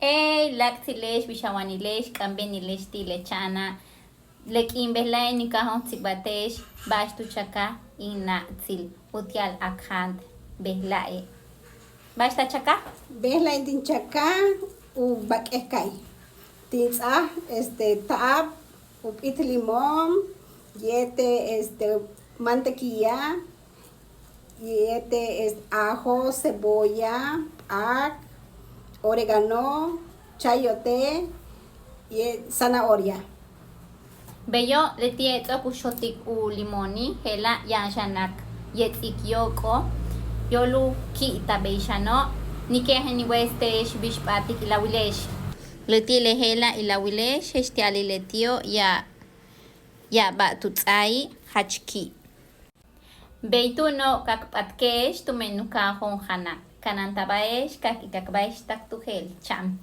Lactilesh, bishawanilesh, kambenilesh, tilechana. Lek imbelay ni kahon tzikbatesh, bash tu chaka, ina tzil, utial akhand, behlae. Bash ta chaka? Behla intin chaka u bak'ekay. Tintz'aj ta'ab up'it limón, yete mantequilla, yete ajo, cebolla, ak, oregano, chayote, y zanahoria. Bello le tieto kushotik u limoni, hela yanshanak, yetik yoko, yolu ki tabeshano, nikehen westesh bishpatik ilawilesh. Le tiele hela ilawilesh, hestiali le tio ya ba tutzai hachki. Beitu no kakpatkesh tu menuka honjana, kanantabaesh kakikakbaesh tak tuhel cham.